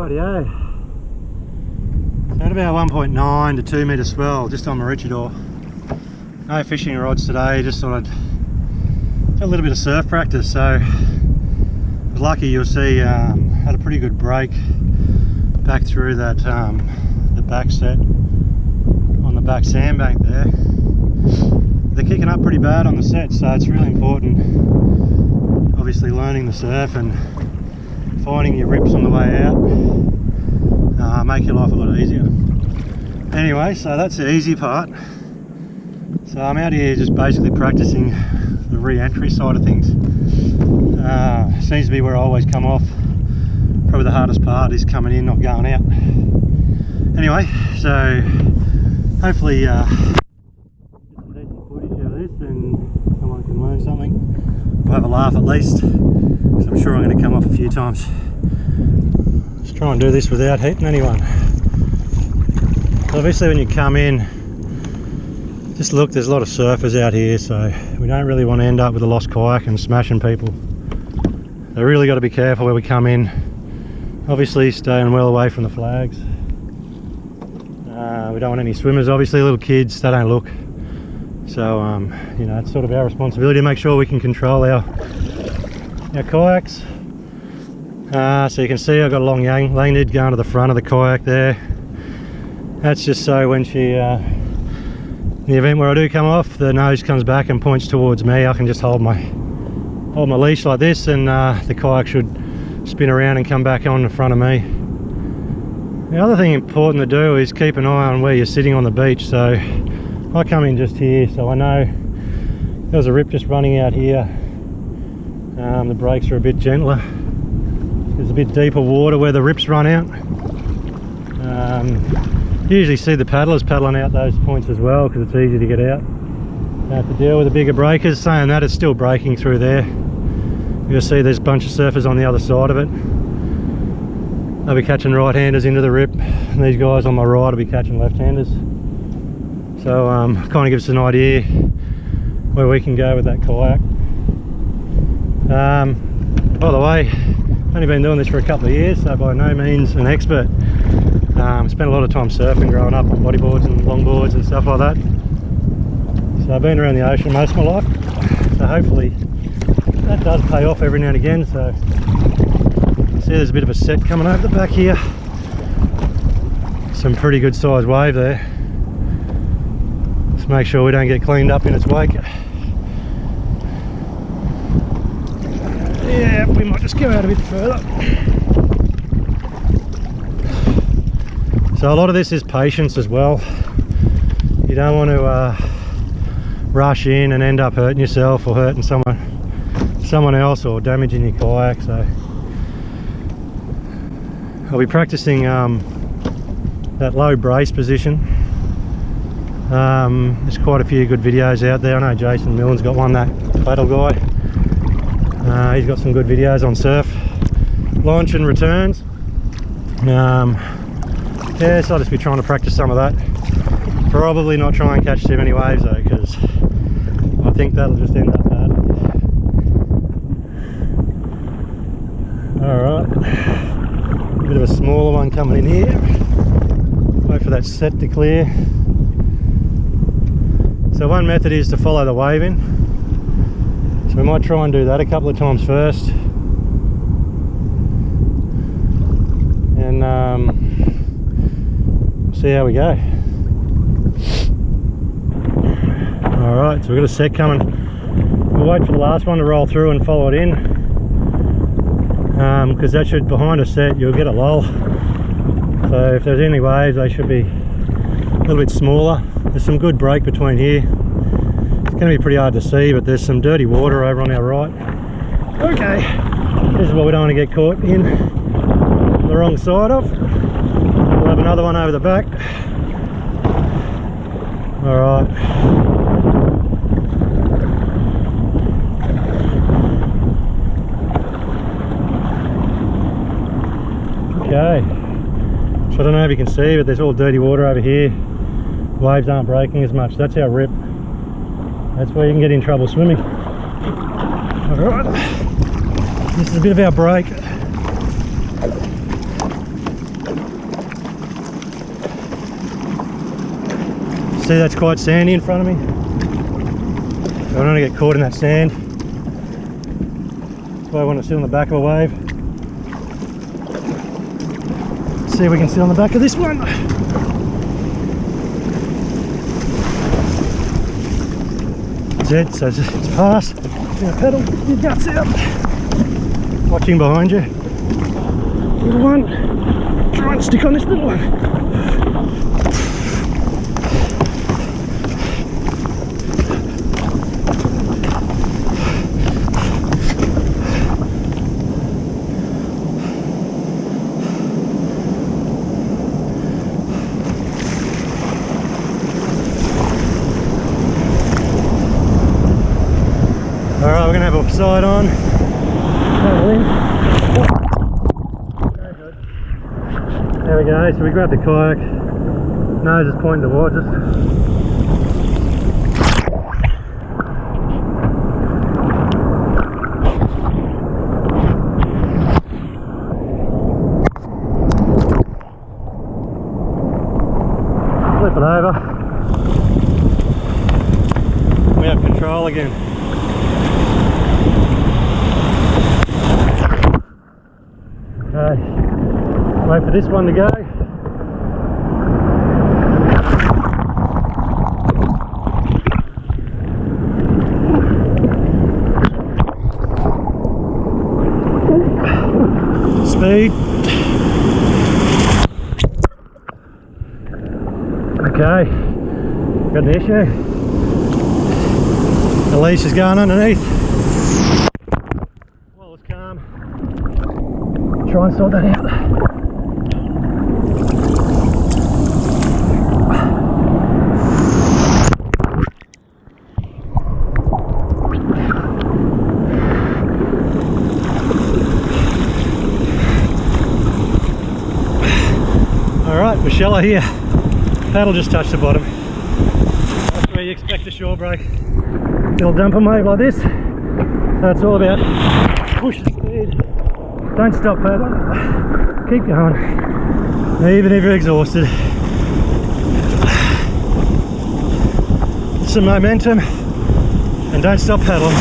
Rightio. At about 1.9 to 2 metre swell, just on Maroochydore. No fishing rods today, just thought I'd do a little bit of surf practice. So I was lucky, you'll see, had a pretty good break back through that the back set on the back sandbank there. They're kicking up pretty bad on the set, so it's really important, obviously, learning the surf and finding your rips on the way out. Make your life a lot easier. Anyway, so that's the easy part. So I'm out here just basically practicing the re-entry side of things. Seems to be where I always come off. Probably the hardest part is coming in, not going out. Anyway, so hopefully get some decent footage out of this and someone can learn something. We'll have a laugh at least, because I'm sure I'm going to come off a few times. Let's try and do this without hitting anyone. So obviously when you come in, just look, there's a lot of surfers out here, so we don't really want to end up with a lost kayak and smashing people. So really got to be careful where we come in. Obviously staying well away from the flags. We don't want any swimmers, obviously, little kids, they don't look. So you know, it's sort of our responsibility to make sure we can control our kayaks. So you can see I've got a long lanyard going to the front of the kayak there. That's just so when she, in the event where I do come off, the nose comes back and points towards me, I can just hold my leash like this, and the kayak should spin around and come back on in front of me. The other thing important to do is keep an eye on where you're sitting on the beach. So I come in just here, so I know there's a rip just running out here. The brakes are a bit gentler. There's a bit deeper water where the rips run out. You usually see the paddlers paddling out those points as well, because it's easy to get out. Don't have to deal with the bigger breakers. Saying that, it's still breaking through there. You'll see there's a bunch of surfers on the other side of it. They'll be catching right-handers into the rip, and these guys on my right will be catching left-handers. So kind of gives us an idea where we can go with that kayak. By the way, I've only been doing this for a couple of years, so by no means an expert. Spent a lot of time surfing growing up on bodyboards and longboards and stuff like that. So I've been around the ocean most of my life, so hopefully that does pay off every now and again. So see, there's a bit of a set coming over the back here. Some pretty good sized wave there. Let's make sure we don't get cleaned up in its wake. Yeah, we might just go out a bit further. So a lot of this is patience as well. You don't want to rush in and end up hurting yourself or hurting someone else or damaging your kayak. So I'll be practicing that low brace position. There's quite a few good videos out there. I know Jason Millen's got one, that paddle guy. He's got some good videos on surf launch and returns. Yeah, so I'll just be trying to practice some of that. Probably not try and catch too many waves though, because I think that'll just end up bad. Alright, a bit of a smaller one coming in here. Wait for that set to clear. So one method is to follow the wave in. So we might try and do that a couple of times first. And see how we go. Alright, so we've got a set coming. We'll wait for the last one to roll through and follow it in. because that should, behind a set, you'll get a lull. So if there's any waves, they should be a little bit smaller. There's some good break between here. It's going to be pretty hard to see, but there's some dirty water over on our right. Okay, this is what we don't want to get caught in the wrong side of. We'll have another one over the back. Alright. Okay. So I don't know if you can see, but there's all dirty water over here. Waves aren't breaking as much. That's our rip. That's where you can get in trouble swimming. Alright. This is a bit of our break. See, that's quite sandy in front of me. I don't want to get caught in that sand. That's why I want to sit on the back of a wave. See if we can sit on the back of this one. That's it, so it's past. Now pedal your guts out. Watching behind you. Little one. Try and stick on this little one. Alright, we're going to have a side on. There we go, so we grabbed the kayak, nose is pointing towards us. Flip it over. We have control again. Okay, wait for this one to go. Speed. Okay, got an issue. The leash is going underneath. Well, it's calm. Try and sort that out. Alright, we're shallow here. Paddle just touched the bottom. That's where you expect a shore break. Little dump and wave like this. So it's all about push the speed. Don't stop paddling. Keep going. Even if you're exhausted. Some momentum and don't stop paddling.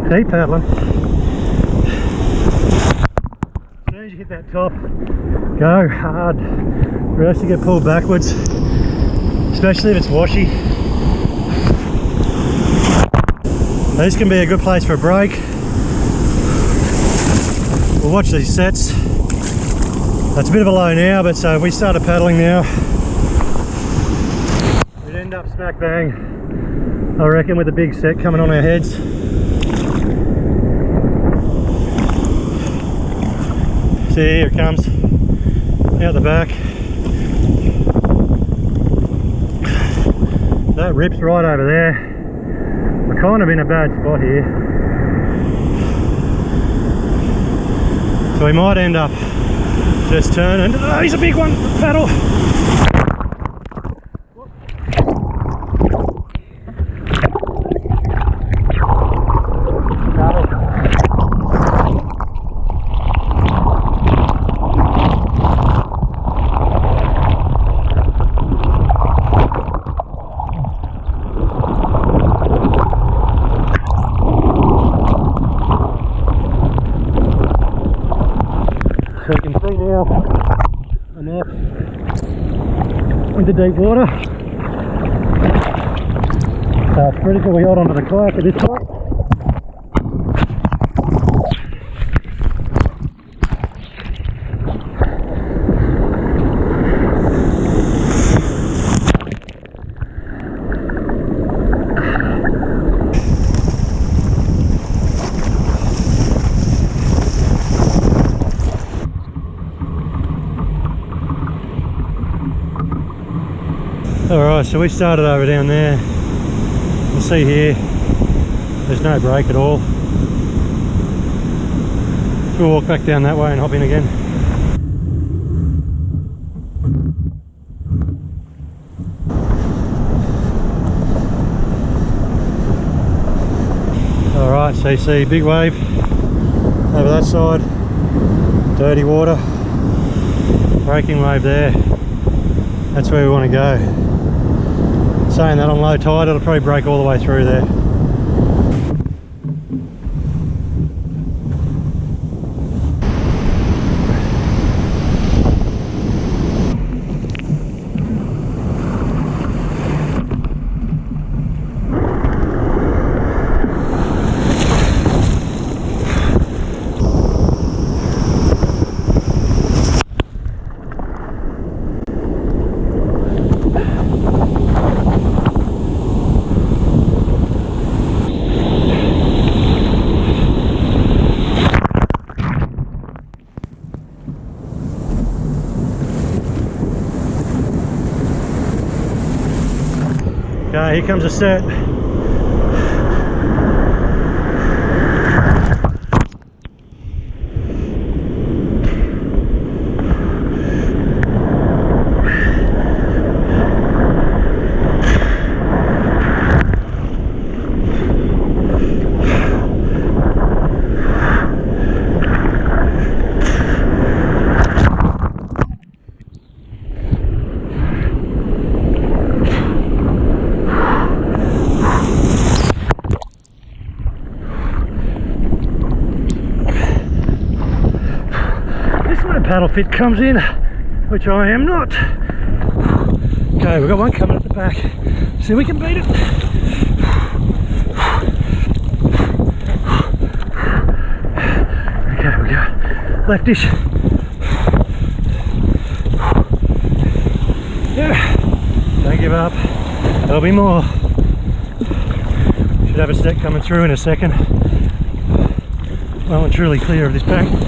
Keep paddling. As soon as you hit that top, go hard. Or else you get pulled backwards, especially if it's washy. This can be a good place for a break. We'll watch these sets. That's a bit of a low now, but so if we started paddling now, we'd end up smack bang, I reckon, with a big set coming on our heads. See, here it comes, out the back. That rips right over there. We're kind of in a bad spot here. So we might end up just turning. Oh, he's a big one, paddle. So you can see now I'm up into deep water. So it's pretty cool we hold onto the kayak at this point. Alright, so we started over down there. You'll see here, there's no break at all. So we'll walk back down that way and hop in again. Alright, so you see big wave over that side, dirty water, breaking wave there. That's where we want to go. Saying that on low tide, it'll probably break all the way through there. Okay, here comes a set. Paddle fit comes in, which I am not. Okay, we've got one coming at the back. See if we can beat it. Okay, we go. Leftish. Yeah. Don't give up. There'll be more. Should have a set coming through in a second. Well and truly clear of this bank.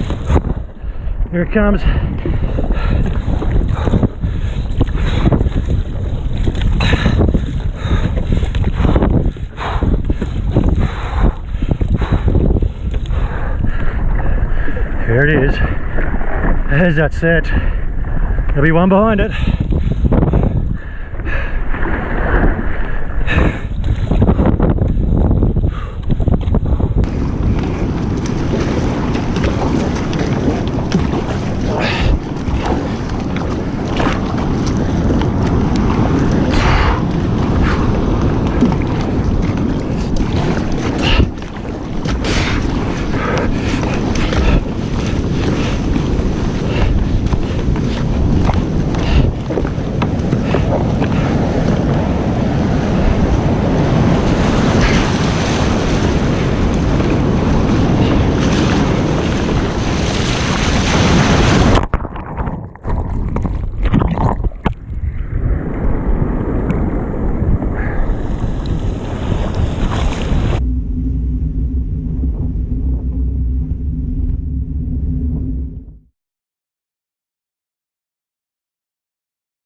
Here it comes. Here it is. There's that set. There'll be one behind it.